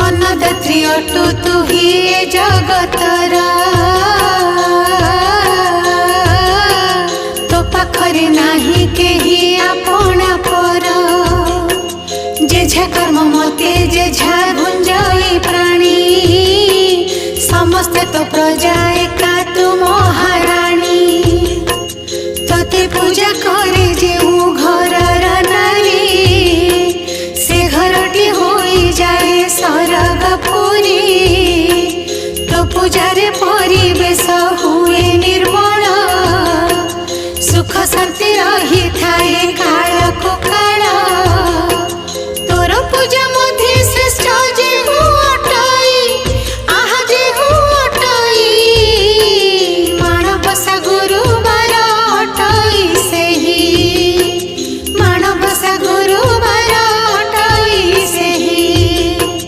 अन्नदात्री अटु तु ही ए जगतरा तो पाखरे नाही केही आपणा पर जेझा कर्म मते जेझा गुंजई प्राणी समस्ते तो प्रजा एका तु महाराणी तोते पूजा करे जे घरर नारी से घरटी होई जाए सरगपुरी तो पूजारे